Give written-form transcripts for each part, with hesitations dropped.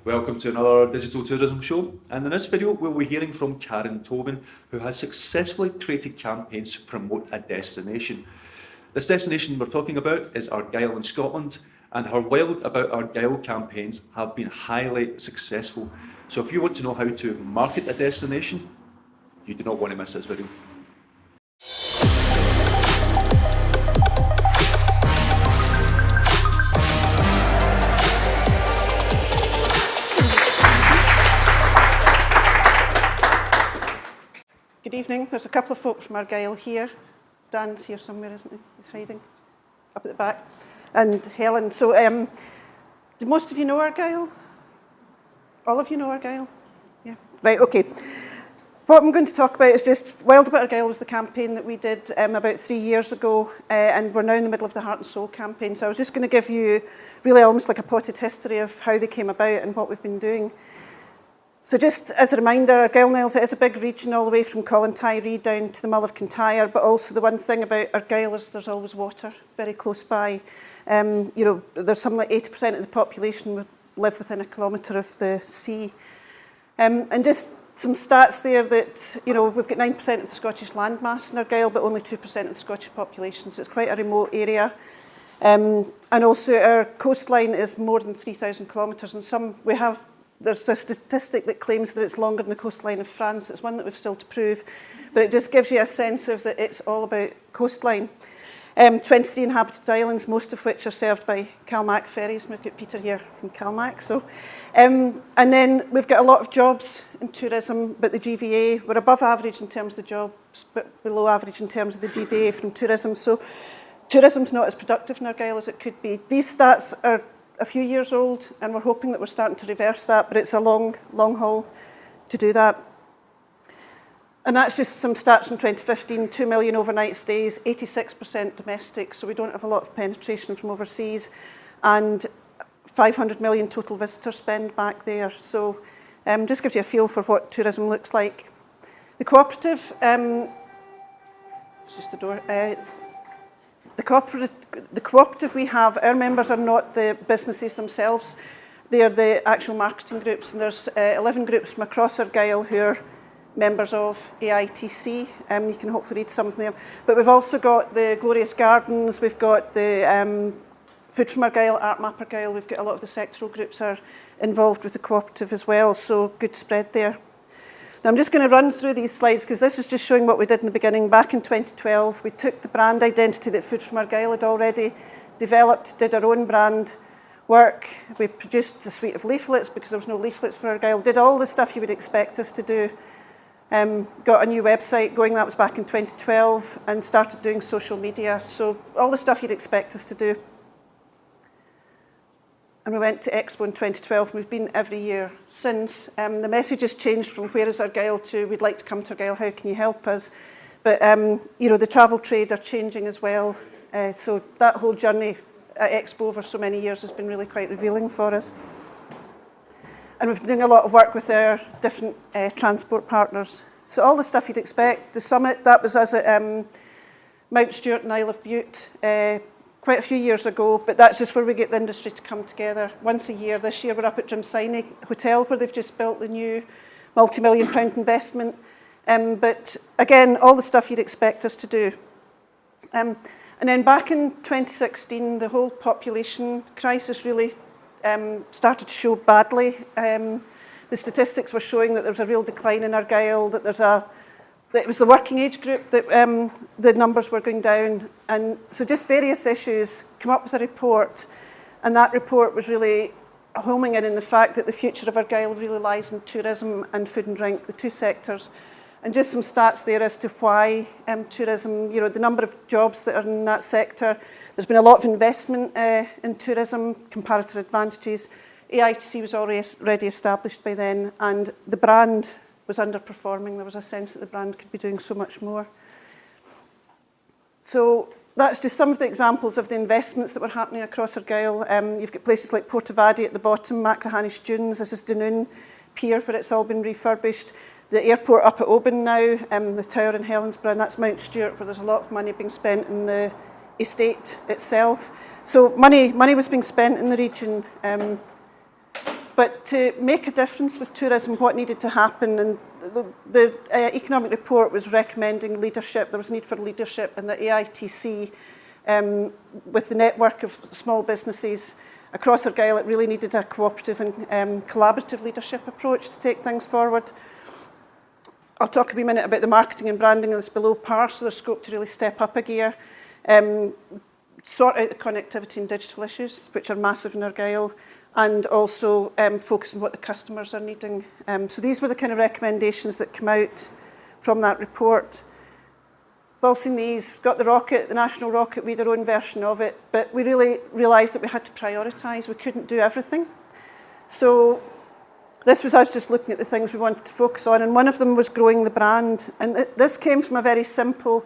Welcome to another digital tourism show, and in this video we'll be hearing from Carron Tobin, who has successfully created campaigns to promote a destination. This destination we're talking about is Argyll in Scotland, and her Wild About Argyll campaigns have been highly successful. So if you want to know how to market a destination, you do not want to miss this video. Good evening. There's a couple of folk from Argyll here. Dan's here somewhere, isn't he? He's hiding up at the back. And Helen. So, do most of you know Argyll? All of you know Argyll? Yeah. Right, okay. What I'm going to talk about is just Wild About Argyll was the campaign that we did about 3 years ago, and we're now in the middle of the Heart and Soul campaign. So I was just going to give you really almost like a potted history of how they came about and what we've been doing. So just as a reminder, Argyll Niles is a big region all the way from Colin down to the Mull of Kintyre, but also the one thing about Argyll is there's always water very close by. You know, there's something like 80% of the population live within a kilometre of the sea. And just some stats there that, you know, we've got 9% of the Scottish landmass in Argyll, but only 2% of the Scottish population, so it's quite a remote area. And also our coastline is more than 3,000 kilometres, and there's a statistic that claims that it's longer than the coastline of France. It's one that we've still to prove, but it just gives you a sense of that it's all about coastline. 23 inhabited islands, most of which are served by Calmac ferries. We've got Peter here from Calmac. So, and then we've got a lot of jobs in tourism, but the GVA, we're above average in terms of the jobs, but below average in terms of the GVA from tourism. So tourism's not as productive in Argyll as it could be. These stats are a few years old, and we're hoping that we're starting to reverse that, but it's a long haul to do that. And that's just some stats from 2015, 2 million overnight stays, 86% domestic, so we don't have a lot of penetration from overseas, and 500 million total visitor spend back there. So just gives you a feel for what tourism looks like. The Cooperative, it's just the door. The cooperative we have, our members are not the businesses themselves, they are the actual marketing groups, and there's 11 groups from across Argyll who are members of AITC. You can hopefully read some of them. But we've also got the Glorious Gardens, we've got the Food from Argyll, Art Map Argyll, we've got a lot of the sectoral groups are involved with the cooperative as well, so good spread there. Now I'm just going to run through these slides because this is just showing what we did in the beginning. Back in 2012, we took the brand identity that Food from Argyll had already developed, did our own brand work. We produced a suite of leaflets because there was no leaflets for Argyll, did all the stuff you would expect us to do. Got a new website going, that was back in 2012, and started doing social media. So all the stuff you'd expect us to do. And we went to Expo in 2012, and we've been every year since. The message has changed from where is Argyll to we'd like to come to Argyll, how can you help us? But you know, the travel trade are changing as well. So that whole journey at Expo over so many years has been really quite revealing for us. And we've been doing a lot of work with our different transport partners. So all the stuff you'd expect. The summit, that was us at Mount Stewart and Isle of Bute quite a few years ago, but that's just where we get the industry to come together once a year. This year we're up at Drumsine Hotel, where they've just built the new multi-million-pound investment. But again, all the stuff you'd expect us to do. And then back in 2016, the whole population crisis really started to show badly. The statistics were showing that there was a real decline in Argyll, that it was the working age group that the numbers were going down. And so just various issues come up with a report, and that report was really homing in the fact that the future of Argyll really lies in tourism and food and drink, the two sectors. And just some stats there as to why tourism, you know, the number of jobs that are in that sector. There's been a lot of investment in tourism, comparative advantages. AITC was already established by then, and the brand was underperforming. There was a sense that the brand could be doing so much more. So that's just some of the examples of the investments that were happening across Argyll. You've got places like Portavadie at the bottom, Machrihanish Dunes, this is Dunoon Pier where it's all been refurbished. The airport up at Oban now, the tower in Helensburgh, and that's Mount Stewart, where there's a lot of money being spent in the estate itself. So money was being spent in the region. But to make a difference with tourism, what needed to happen, and the economic report was recommending leadership. There was a need for leadership, and the AITC, with the network of small businesses across Argyll, it really needed a cooperative and collaborative leadership approach to take things forward. I'll talk a wee minute about the marketing and branding that's below par, so there's scope to really step up a gear. Sort out the connectivity and digital issues, which are massive in Argyll, and also focus on what the customers are needing. So these were the kind of recommendations that come out from that report. We've all seen these. We've got the rocket, the national rocket. We had our own version of it, but we really realised that we had to prioritise. We couldn't do everything. So this was us just looking at the things we wanted to focus on, and one of them was growing the brand. And this came from a very simple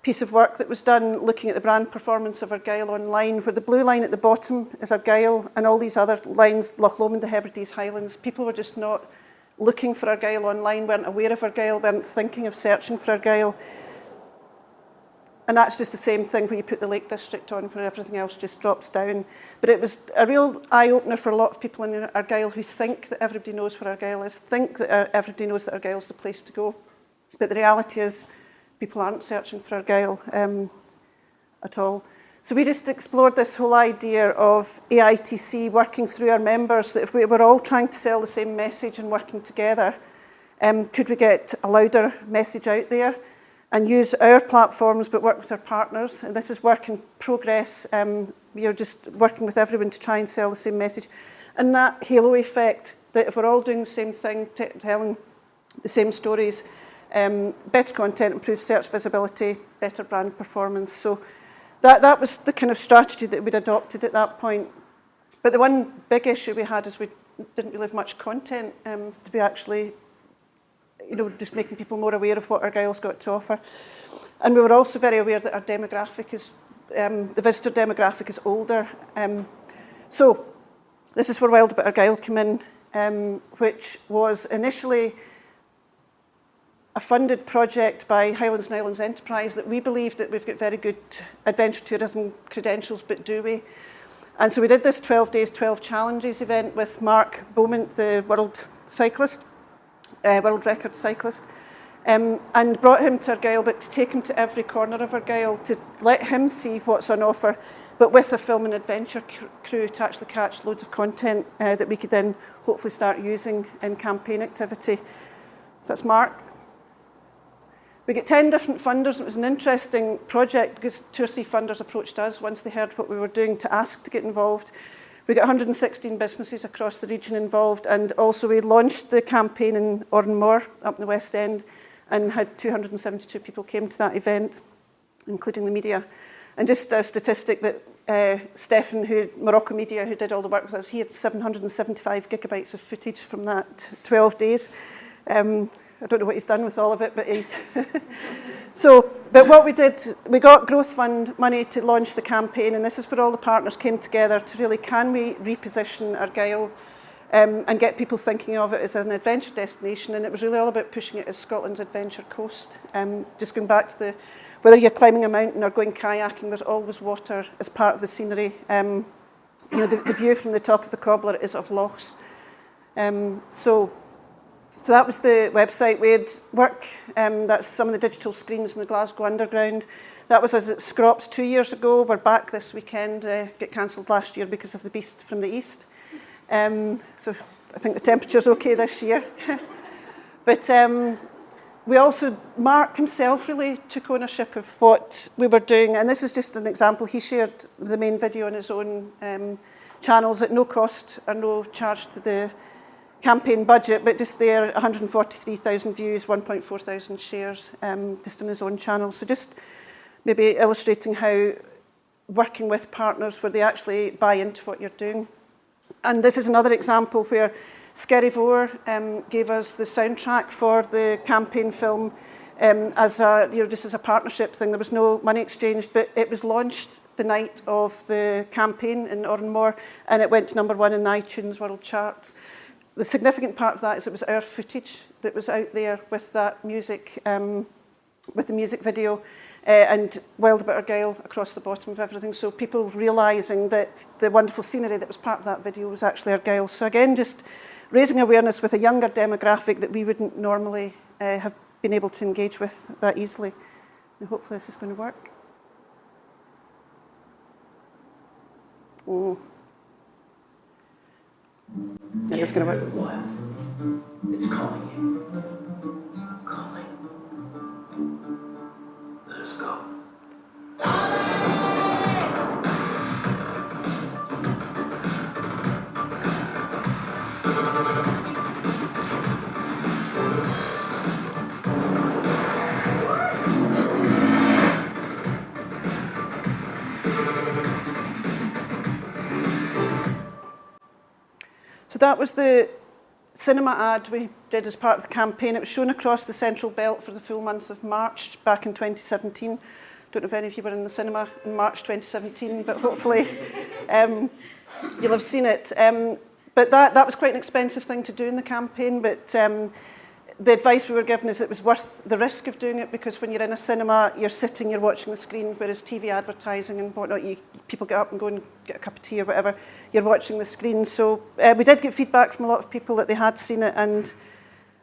piece of work that was done looking at the brand performance of Argyll online, where the blue line at the bottom is Argyll, and all these other lines, Loch, Lomond, the Hebrides, Highlands. People were just not looking for Argyll online, weren't aware of Argyll, weren't thinking of searching for Argyll. And that's just the same thing when you put the Lake District on, where everything else just drops down. But it was a real eye-opener for a lot of people in Argyll who think that everybody knows where Argyll is, think that everybody knows that Argyll's the place to go. But the reality is, people aren't searching for Argyll at all. So we just explored this whole idea of AITC working through our members, that if we were all trying to sell the same message and working together, could we get a louder message out there and use our platforms but work with our partners? And this is work in progress. We are just working with everyone to try and sell the same message. And that halo effect, that if we're all doing the same thing, telling the same stories, better content, improved search visibility, better brand performance. So that was the kind of strategy that we'd adopted at that point. But the one big issue we had is we didn't really have much content to be actually, just making people more aware of what Argyll's got to offer. And we were also very aware that our demographic is, the visitor demographic is older. So this is where Wild About Argyll came in, which was initially a funded project by Highlands and Islands Enterprise, that we believe that we've got very good adventure tourism credentials, but do we? And so we did this 12 days, 12 challenges event with Mark Beaumont, the world cyclist, world record cyclist, and brought him to Argyll, but to take him to every corner of Argyll, to let him see what's on offer, but with a film and adventure crew to actually catch loads of content that we could then hopefully start using in campaign activity. So that's Mark. We got 10 different funders. It was an interesting project because 2 or 3 funders approached us once they heard what we were doing to ask to get involved. We got 116 businesses across the region involved, and also we launched the campaign in Arran up in the West End and had 272 people came to that event, including the media. And just a statistic that Stefan, Morocco Media, who did all the work with us, he had 775 gigabytes of footage from that 12 days. I don't know what he's done with all of it, but he's... But what we did, we got Growth Fund money to launch the campaign, and this is where all the partners came together to really, can we reposition Argyll and get people thinking of it as an adventure destination? And it was really all about pushing it as Scotland's adventure coast. Just going back to whether you're climbing a mountain or going kayaking, there's always water as part of the scenery. The view from the top of the Cobbler is of Lochs. So that was the website. We had work, that's some of the digital screens in the Glasgow Underground. That was us at Scrops 2 years ago. We're back this weekend, got cancelled last year because of the beast from the east. So I think the temperature's okay this year. But we also, Mark himself really took ownership of what we were doing. And this is just an example. He shared the main video on his own channels at no cost or no charge to the campaign budget, but just there, 143,000 views, 1,400 shares, just on his own channel. So just maybe illustrating how working with partners where they actually buy into what you're doing. And this is another example where Skerryvore gave us the soundtrack for the campaign film as just as a partnership thing. There was no money exchanged, but it was launched the night of the campaign in Arran, and it went to #1 in the iTunes World Charts. The significant part of that is it was our footage that was out there with that music, with the music video. and Wild About Argyll across the bottom of everything. So people realising that the wonderful scenery that was part of that video was actually Argyll. So again, just raising awareness with a younger demographic that we wouldn't normally have been able to engage with that easily. And hopefully this is going to work. It is going to work. It's calling you. Calling. Let us go. So that was the cinema ad we did as part of the campaign. It was shown across the Central Belt for the full month of March back in 2017. Don't know if any of you were in the cinema in March 2017, but hopefully you'll have seen it. But that was quite an expensive thing to do in the campaign, but the advice we were given is it was worth the risk of doing it, because when you're in a cinema, you're sitting, you're watching the screen, whereas TV advertising and whatnot, people get up and go and get a cup of tea or whatever, you're watching the screen. So we did get feedback from a lot of people that they had seen it and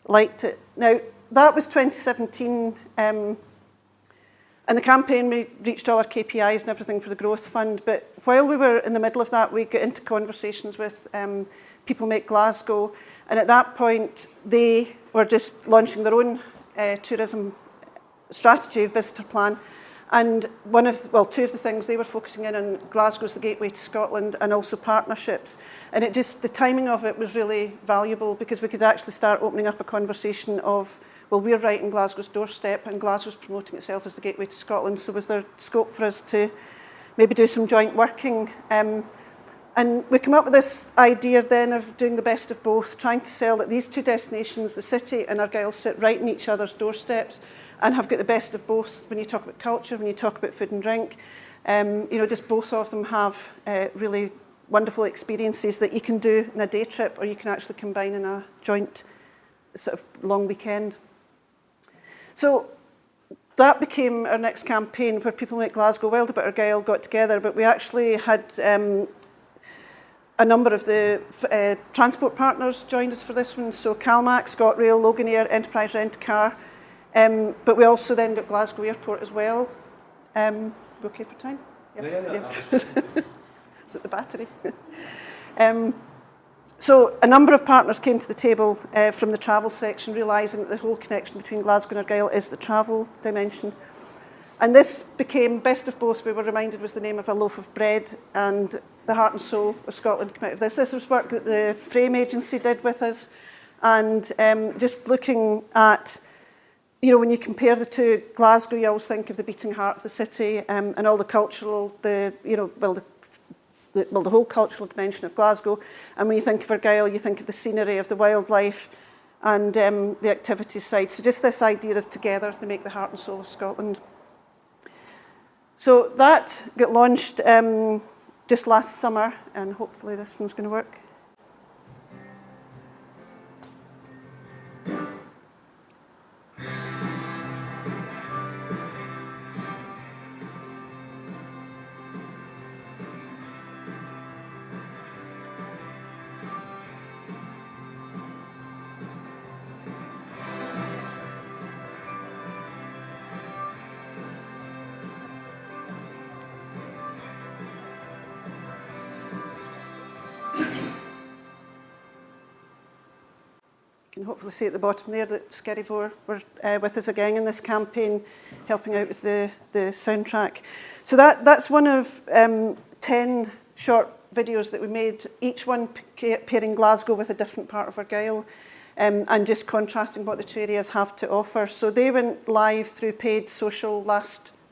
liked it. Now, that was 2017, and the campaign, we reached all our KPIs and everything for the Growth Fund, but while we were in the middle of that, we got into conversations with People Make Glasgow, and at that point, they were just launching their own tourism strategy, visitor plan, and two of the things they were focusing in on, Glasgow's the gateway to Scotland, and also partnerships. And the timing of it was really valuable, because we could actually start opening up a conversation of, well, we're right in Glasgow's doorstep, and Glasgow's promoting itself as the gateway to Scotland, so was there scope for us to maybe do some joint working? And we came up with this idea then of doing the best of both, trying to sell that these two destinations, the city and Argyll, sit right in each other's doorsteps and have got the best of both when you talk about culture, when you talk about food and drink. Just both of them have really wonderful experiences that you can do in a day trip, or you can actually combine in a joint sort of long weekend. So that became our next campaign, where People Make Glasgow, Wild About Argyll got together, but we actually had a number of the transport partners joined us for this one. So Calmac, ScotRail, Loganair, Enterprise Rent-A-Car. But we also then got Glasgow Airport as well. We okay for time? Yeah. Is it the battery? So a number of partners came to the table from the travel section, realising that the whole connection between Glasgow and Argyll is the travel dimension. And this became Best of Both, we were reminded was the name of a loaf of bread, and the heart and soul of Scotland came out of this. This was work that the Frame agency did with us, and just looking at, when you compare the two, Glasgow, you always think of the beating heart of the city, and all the cultural, the whole cultural dimension of Glasgow. And when you think of Argyll, you think of the scenery, of the wildlife, and the activities side. So just this idea of together, they make the heart and soul of Scotland. So that got launched just last summer, and hopefully this one's going to work. You can hopefully see at the bottom there that Skerryvore were with us again in this campaign, helping out with the soundtrack. So that's one of 10 short videos that we made, each one pairing Glasgow with a different part of Argyll, and just contrasting what the two areas have to offer. So they went live through paid social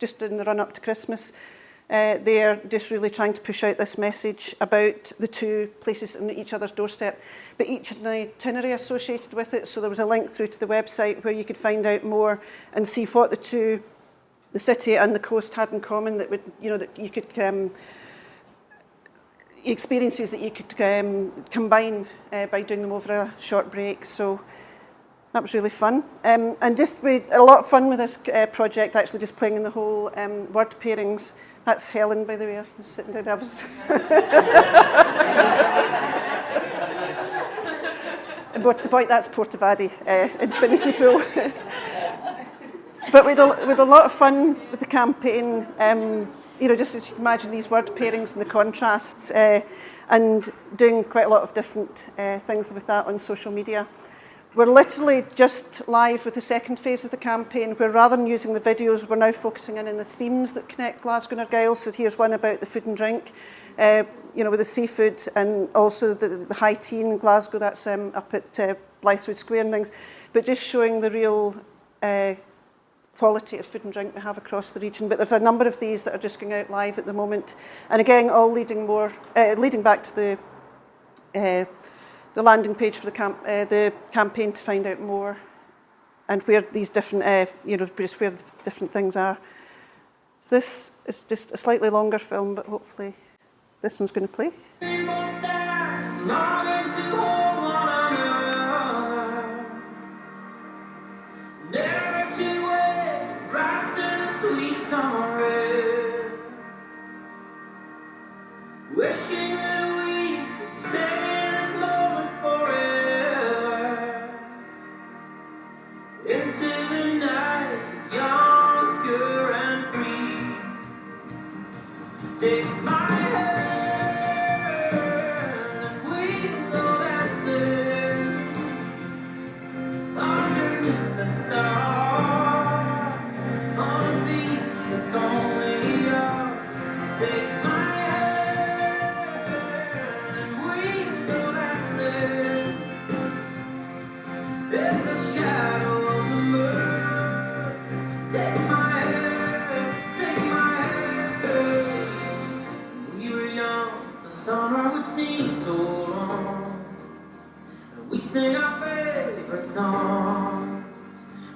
just in the run-up to Christmas. They're just really trying to push out this message about the two places on each other's doorstep, but each had an itinerary associated with it. So there was a link through to the website where you could find out more and see what the city and the coast had in common, that would, that you could experiences that you could combine by doing them over a short break. So that was really fun. And just we had a lot of fun with this project, actually just playing in the whole word pairings. That's Helen, by the way, who's sitting down. I was and more to the point, that's Portavadie, Infinity Pool. But we had a lot of fun with the campaign. You know, just as you can imagine these word pairings and the contrasts, and doing quite a lot of different things with that on social media. We're literally just live with the second phase of the campaign, where rather than using the videos, we're now focusing in on the themes that connect Glasgow and Argyll. So here's one about the food and drink, you know, with the seafood, and also the high tea in Glasgow, that's up at Blythewood Square and things, but just showing the real quality of food and drink we have across the region. But there's a number of these that are just going out live at the moment, and again, all leading back to the landing page for the campaign to find out more, and where these different, you know, just where the different things are. So this is just a slightly longer film, but hopefully this one's going to play. Wishing that we could stay in this moment forever, into the night, young, pure and free. Take my hand and we go dancing underneath the stars on a beach that's only ours. Take my we sing our favorite songs.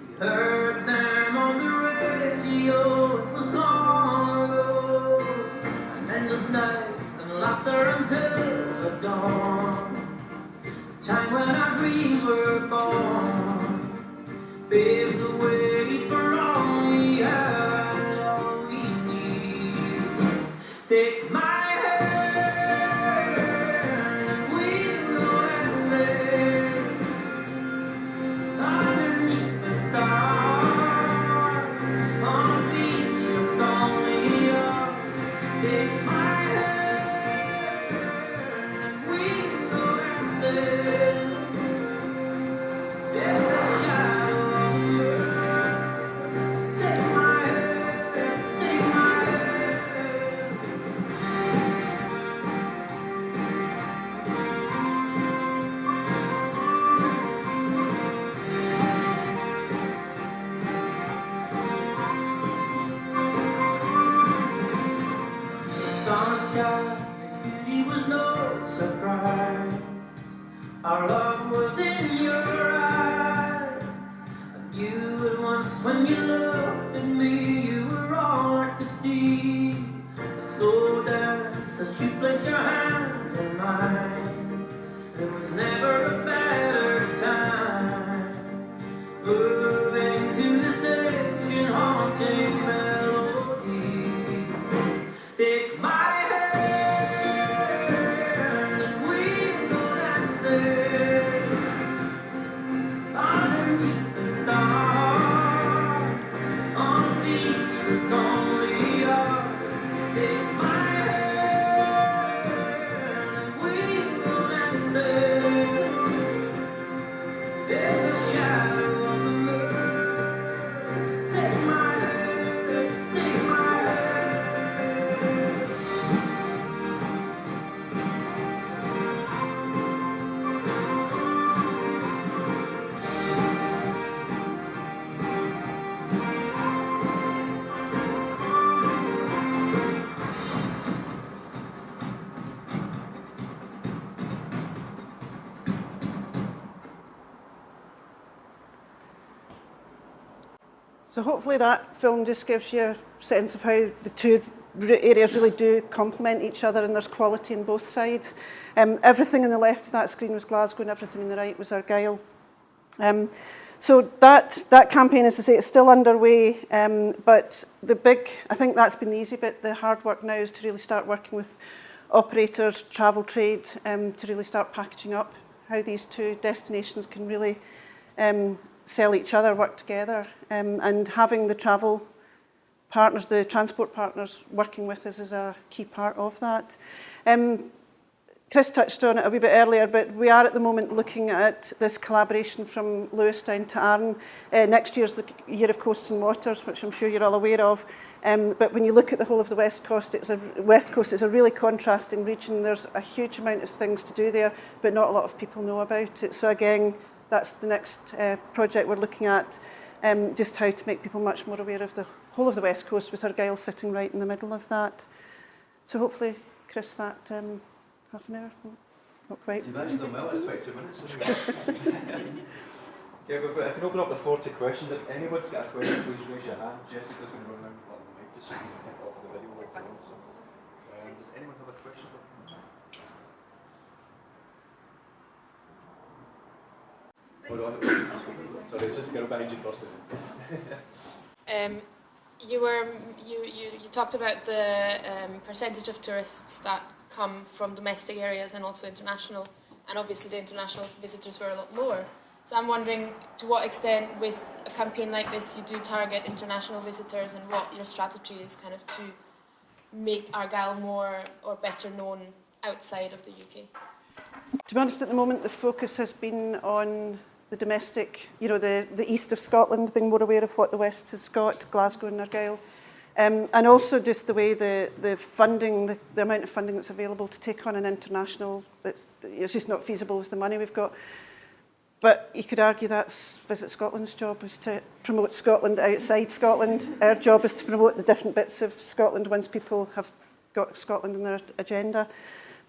We heard them on the radio. It was long ago. An endless night and laughter until the dawn. The time when our dreams were born paved the way for all we have and all we need. Take my our love was in your eyes. I knew it once when you looked at me. You were all I could see. A slow dance as you placed your hand in mine. There was never a better time. Moving to this ancient haunting melody. Take my So hopefully that film just gives you a sense of how the two areas really do complement each other, and there's quality on both sides. Everything on the left of that screen was Glasgow and everything on the right was Argyll. So that campaign, as I say, is still underway, but I think that's been the easy bit. The hard work now is to really start working with operators, travel trade, to really start packaging up how these two destinations can really sell each other, work together, and having the travel partners, the transport partners working with us is a key part of that. Chris touched on it a wee bit earlier, but we are at the moment looking at this collaboration from Lewis down to Arran. Next year's the Year of Coasts and Waters, which I'm sure you're all aware of. But when you look at the whole of the West Coast, it's a really contrasting region. There's a huge amount of things to do there, but not a lot of people know about it. So again, that's the next project we're looking at, just how to make people much more aware of the whole of the West Coast, with Argyll sitting right in the middle of that. So hopefully, Chris, that half an hour? Not quite. You've actually done well, it's 22 minutes. Okay, I can open up the floor to questions. If anybody's got a question, please raise your hand. Jessica's going to run around with the mic just so you can pick off the video. So, does anyone have a question for me? Hold on. Sorry, it's just a girl behind you first. You talked about the percentage of tourists that come from domestic areas and also international, and obviously the international visitors were a lot lower. So I'm wondering, to what extent with a campaign like this you do target international visitors, and what your strategy is kind of to make Argyll more or better known outside of the UK? To be honest, at the moment the focus has been on the domestic, the east of Scotland, being more aware of what the west has got, Glasgow and Argyll. And also just the way the funding, the amount of funding that's available to take on an international, it's just not feasible with the money we've got. But you could argue that's Visit Scotland's job, is to promote Scotland outside Scotland. Our job is to promote the different bits of Scotland once people have got Scotland in their agenda.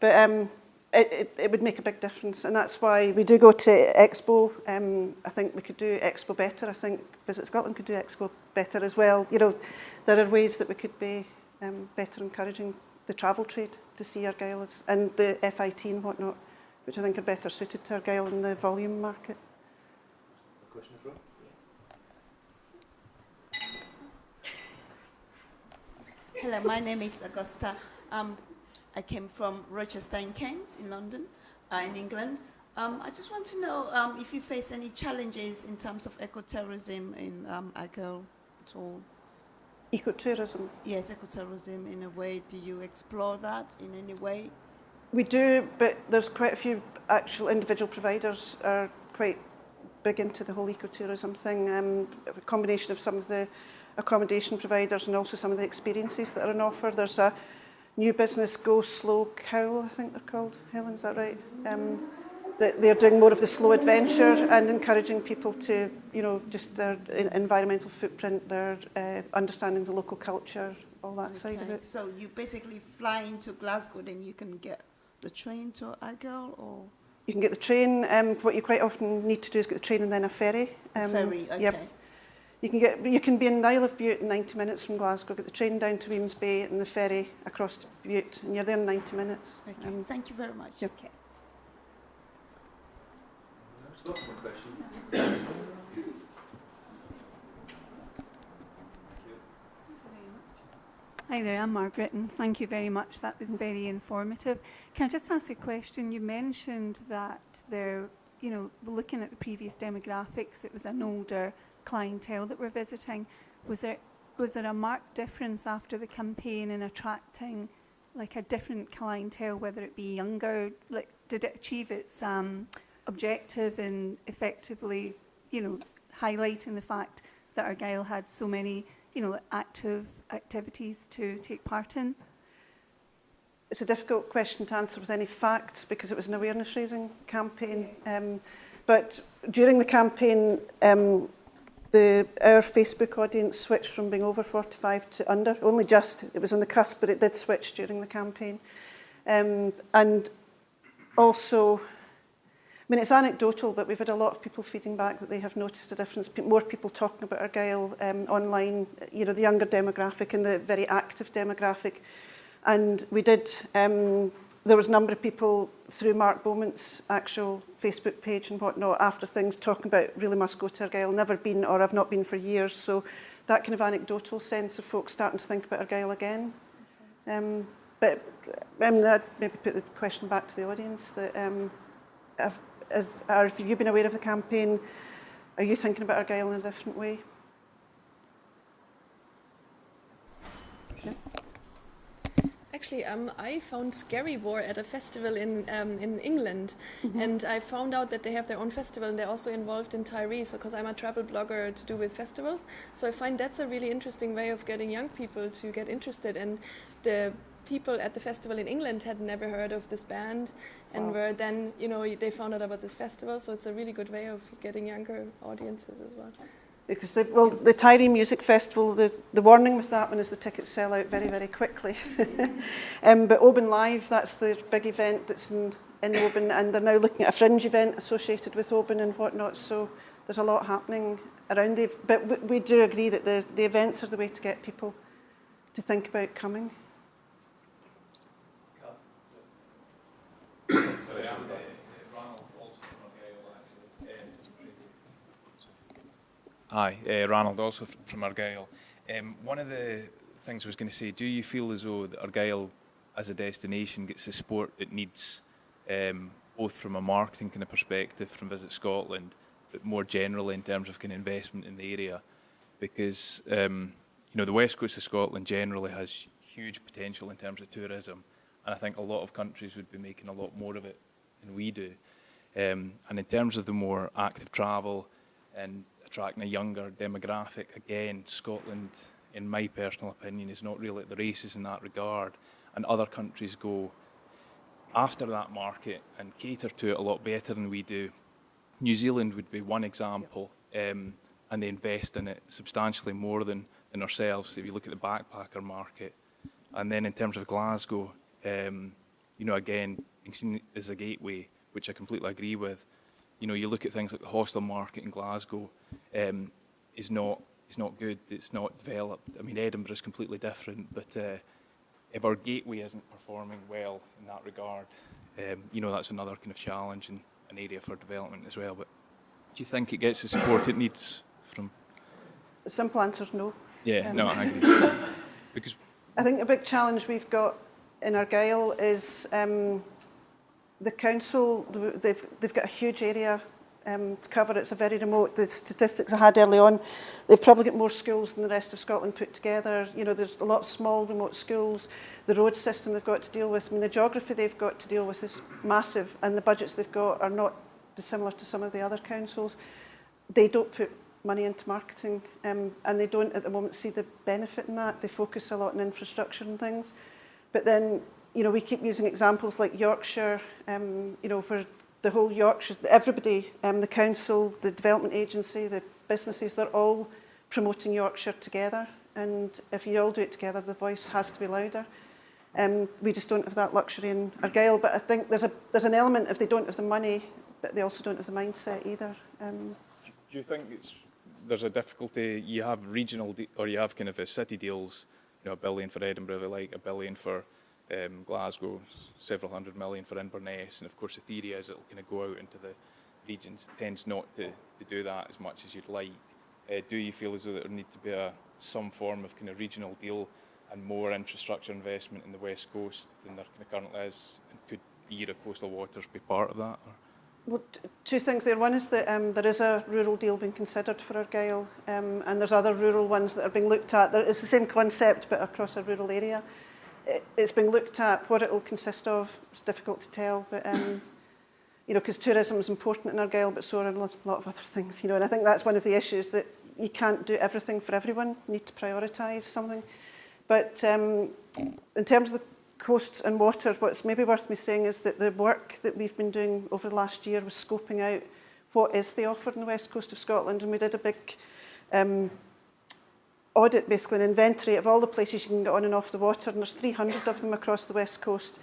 But it would make a big difference, and that's why we do go to Expo. I think we could do Expo better. I think Visit Scotland could do Expo better as well. There are ways that we could be better encouraging the travel trade to see Argyll, and the FIT and whatnot, which I think are better suited to Argyll in the volume market. A question from? Hello, my name is Augusta. I came from Rochester in Kent, in London, in England. I just want to know if you face any challenges in terms of ecotourism in Argyll at all. Ecotourism? Yes, ecotourism in a way. Do you explore that in any way? We do, but there's quite a few actual individual providers are quite big into the whole ecotourism thing. A combination of some of the accommodation providers and also some of the experiences that are on offer. There's a new business, Go Slow Cowl, I think they're called. Helen, is that right? They're doing more of the slow adventure and encouraging people to, just their environmental footprint, their understanding the local culture, all that side of it. So you basically fly into Glasgow, then you can get the train to Argyll, or? You can get the train. What you quite often need to do is get the train and then a ferry. Ferry, okay. Yep. You can be in Isle of Bute in 90 minutes from Glasgow, get the train down to Weems Bay and the ferry across to Bute, and you're there in 90 minutes. Okay. Thank you very much. Yep. Okay. Hi there, I'm Margaret, and thank you very much. That was very informative. Can I just ask a question? You mentioned that looking at the previous demographics, it was an older clientele that we're visiting. Was there a marked difference after the campaign in attracting like a different clientele, whether it be younger? Like, did it achieve its objective in effectively, highlighting the fact that Argyll had so many, active activities to take part in? It's a difficult question to answer with any facts because it was an awareness-raising campaign. But during the campaign, our Facebook audience switched from being over 45 to under, only just. It was on the cusp, but it did switch during the campaign. And also, it's anecdotal, but we've had a lot of people feeding back that they have noticed a difference. More people talking about Argyll online, the younger demographic and the very active demographic. And we did there was a number of people through Mark Bowman's actual Facebook page and whatnot after things talking about really must go to Argyll, never been or I've not been for years. So that kind of anecdotal sense of folks starting to think about Argyll again. But I'd maybe put the question back to the audience. That, have you been aware of the campaign? Are you thinking about Argyll in a different way? Yeah. Actually, I found Scary War at a festival in England, and I found out that they have their own festival, and they're also involved in Tyree. So, because I'm a travel blogger to do with festivals, so I find that's a really interesting way of getting young people to get interested. And the people at the festival in England had never heard of this band, and were then, they found out about this festival. So it's a really good way of getting younger audiences as well. Because the Tyree Music Festival, the warning with that one is the tickets sell out very, very quickly. But Oban Live, that's the big event that's in Oban, and they're now looking at a fringe event associated with Oban and whatnot, so there's a lot happening around it. But we do agree that the events are the way to get people to think about coming. Hi, Ranald, also from Argyll. One of the things I was going to say, do you feel as though that Argyll as a destination gets the support it needs, both from a marketing kind of perspective from Visit Scotland, but more generally in terms of kind of investment in the area? Because the west coast of Scotland generally has huge potential in terms of tourism, and I think a lot of countries would be making a lot more of it than we do. And in terms of the more active travel and attracting a younger demographic, again, Scotland, in my personal opinion, is not really at the races in that regard, and other countries go after that market and cater to it a lot better than we do. New Zealand would be one example, and they invest in it substantially more than ourselves if you look at the backpacker market. And then in terms of Glasgow, again, is a gateway, which I completely agree with. You look at things like the hostel market in Glasgow, is not good. It's not developed. I mean, Edinburgh is completely different, but if our gateway isn't performing well in that regard, that's another kind of challenge and an area for development as well. But do you think it gets the support it needs from? The simple answer is no. Yeah, no, I agree. Because I think a big challenge we've got in Argyll is the council. They've got a huge area to cover. It's a very remote. The statistics I had early on, they've probably got more schools than the rest of Scotland put together. There's a lot of small remote schools. The road system they've got to deal with. I mean, the geography they've got to deal with is massive, and the budgets they've got are not dissimilar to some of the other councils. They don't put money into marketing, and they don't at the moment see the benefit in that. They focus a lot on infrastructure and things. But then, we keep using examples like Yorkshire, where the whole Yorkshire, everybody, the council, the development agency, the businesses, they're all promoting Yorkshire together. And if you all do it together, the voice has to be louder. We just don't have that luxury in Argyll. But I think there's an element if they don't have the money, but they also don't have the mindset either. do you think there's a difficulty? You have regional, or you have kind of city deals, $1 billion for Edinburgh, like $1 billion for Glasgow, several hundred million for Inverness, and of course the theory is it'll kind of go out into the regions. It tends not to do that as much as you'd like. Do you feel as though there need to be some form of kind of regional deal and more infrastructure investment in the West Coast than there kind of currently is? And could Era Coastal Waters be part of that? Or? Well, two things there. One is that there is a rural deal being considered for Argyll, and there's other rural ones that are being looked at. It's the same concept, but across a rural area. It's being looked at. What it will consist of, it's difficult to tell, but because tourism is important in Argyll, but so are a lot of other things. And I think that's one of the issues, that you can't do everything for everyone. You need to prioritise something. But in terms of the coasts and waters, what's maybe worth me saying is that the work that we've been doing over the last year was scoping out what is the offer in the west coast of Scotland, and we did a big audit, basically an inventory of all the places you can get on and off the water, and there's 300 of them across the west coast.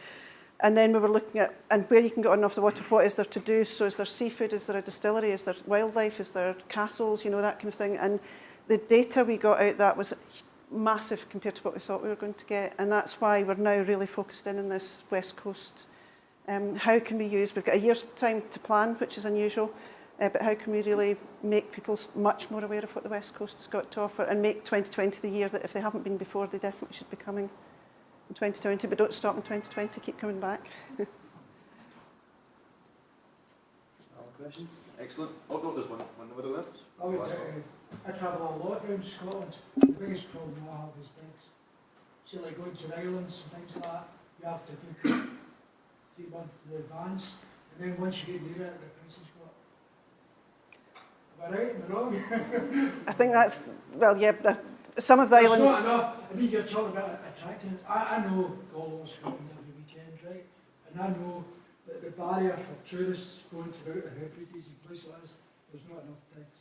And then we were looking at, and where you can get on and off the water, what is there to do? So is there seafood, is there a distillery, is there wildlife, is there castles, that kind of thing. And the data we got out that was massive compared to what we thought we were going to get, and that's why we're now really focused in on this West Coast. How can we use, we've got a year's time to plan, which is unusual, but how can we really make people much more aware of what the West Coast has got to offer and make 2020 the year that if they haven't been before, they definitely should be coming in 2020, but don't stop in 2020, keep coming back. Questions? Excellent. Oh, no, there's one in the middle there. I travel a lot around Scotland. The biggest problem I have is things. See, like going to the islands and things like that, you have to book 3 months in advance, and then once you get near it, the prices go up. Am I right? Am I wrong? I think that's, well, yeah, some of the It's islands... not enough. I mean, you're talking about attracting. I know Galway, Scotland every weekend, right? And I know that the barrier for tourists going to the Hebrides and places like this, there's not enough things.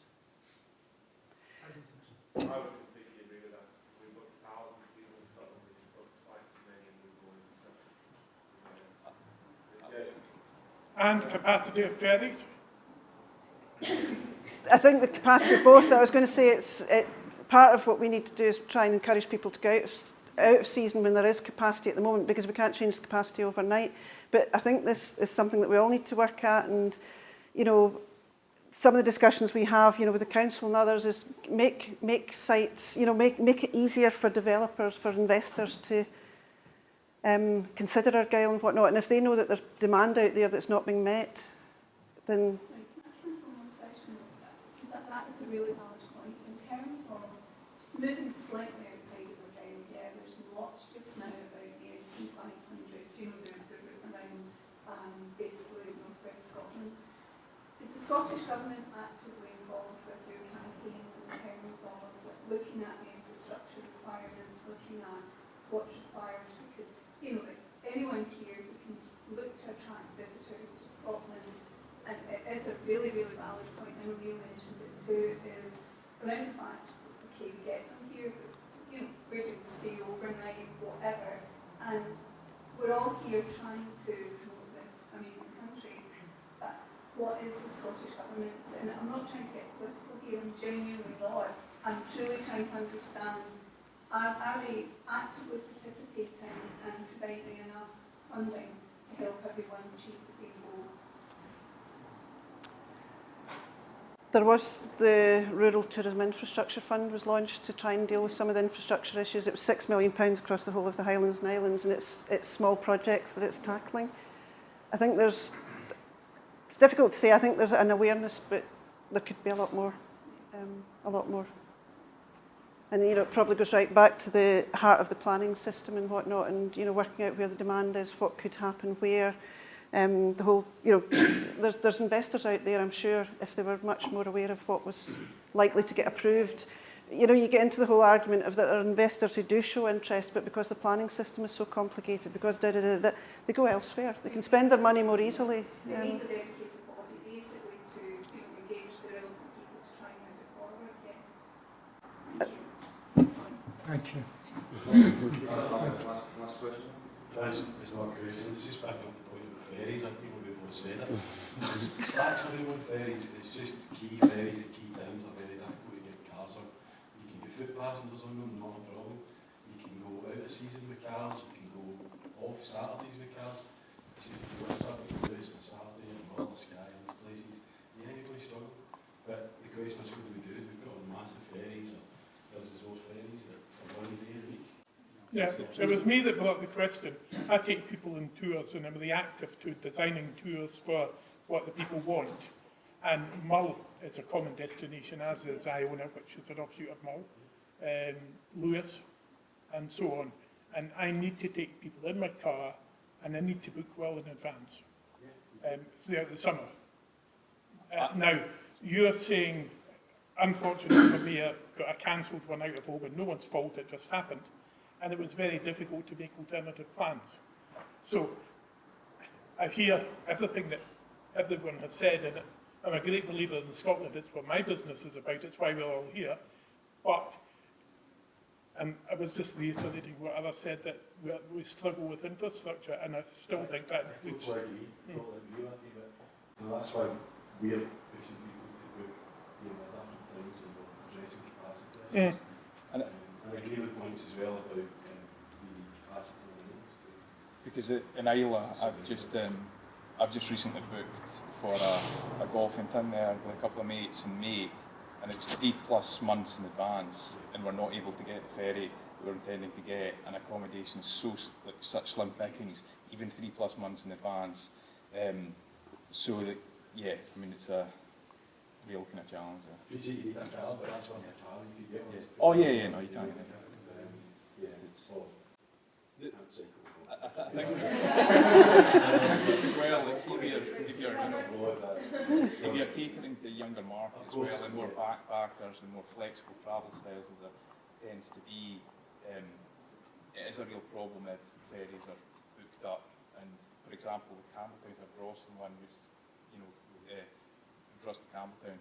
I don't think so. I would completely agree with that. We've got thousands of people in Scotland, we've got twice as many as we've got in Scotland. And capacity of ferries? I think the capacity of both. I was going to say part of what we need to do is try and encourage people to go out of season when there is capacity at the moment, because we can't change the capacity overnight. But I think this is something that we all need to work at, and you know, some of the discussions we have, you know, with the council and others is make sites, you know, make it easier for developers, for investors to consider Argyll and whatnot. And if they know that there's demand out there that's not being met, then. Sorry, can I cancel one question? Because that is a really valid point. In terms of just moving slightly outside of Argyll, yeah, there's lots just now about the C500, you know, the route around basically northwest Scotland. Is the Scottish Government actively involved with your campaigns in terms of like, looking at the infrastructure requirements, looking at what's required? Because, you know, like, anyone here who can look to attract visitors to Scotland, and it is a really, really valid point, and Neil mentioned it too, is around the fact, okay, we get them here, but, you know, where do they stay overnight, whatever, and we're all here trying to promote this amazing country, but what is the Scottish Government's, and I'm not trying to get political here, I'm genuinely not, I'm truly trying to understand, are they actively participating and providing enough funding to help everyone achieve the same goal? There was the Rural Tourism Infrastructure Fund was launched to try and deal with some of the infrastructure issues. It was £6 million across the whole of the Highlands and Islands, and it's small projects that it's tackling. I think it's difficult to say. I think there's an awareness, but there could be a lot more. And you know, it probably goes right back to the heart of the planning system and whatnot, and you know, working out where the demand is, what could happen where. The whole, you know, there's investors out there, I'm sure, if they were much more aware of what was likely to get approved. You know, you get into the whole argument of that there are investors who do show interest, but because the planning system is so complicated, because they go elsewhere. They can spend their money more easily. It needs a dedicated body, basically, to you know, engage the relevant people to try and move it forward. Yeah. Thank you. Last question. It's not a question, it's just back up the point about ferries. I think we've both said it. Stacks of on ferries, it's just key ferries at key times are very difficult to get cars on. You can get foot passengers on them, not a problem. You can go out of season with cars, you can go off Saturdays with cars. It's just the worst up with this on Saturday and all the Sky and these places. Yeah, anybody struggle. But the question is, what do we do? We've got massive ferries, or there's those ferries that for 1 day a week. Yeah, it was me that brought the question. I take people in tours and I'm reactive to designing tours for what the people want. And Mull is a common destination, as is Iona, which is an offshoot of Mull, Lewis, and so on. And I need to take people in my car and I need to book well in advance. Throughout the summer. Now, you're saying, unfortunately for me, I got a cancelled one out of Lomond. No one's fault, it just happened. And it was very difficult to make alternative plans. So I hear everything that everyone has said, and I'm a great believer in Scotland. It's what my business is about. It's why we're all here. But I was just reiterating what others said, that we struggle with infrastructure, and I still think that includes... Totally agree with you, but that's why we're pushing people to book, you know, at different times and addressing capacity. And I agree with points as well about the capacity of the lanes too. Because in Islay, I've just recently booked for a golfing thing there with a couple of mates in May, and it was 3+ months in advance, and we're not able to get the ferry we were intending to get, and accommodation such slim pickings, even 3+ months in advance. So that, yeah, I mean, it's a real kind of challenge. Appreciate you need a car, but that's one of the car you can get on. Oh yeah, no, you can't. Yeah, it's all. I think it's as well, like, see if you're catering to younger market as well, and more backpackers and more flexible travel styles, as it tends to be, it is a real problem if ferries are booked up. And for example, the Campbelltown to Drossachs one was, Drossachs to Campbelltown,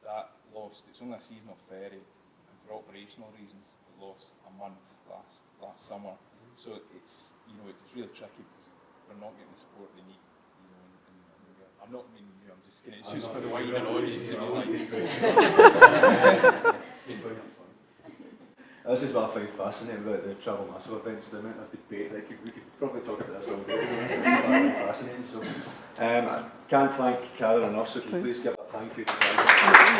that lost, it's only a seasonal ferry, and for operational reasons, it lost a month last summer. So it's, it's really tricky because they're not getting the support they need. I'm not meaning you, I'm just kidding. It's just for the wider audience, if you like. This is what I find fascinating about the Travel Massive events, the amount of debate. We could probably talk about this all day. This is what I find fascinating. So, I can't thank Carron enough, so can you please give a thank you to Carron.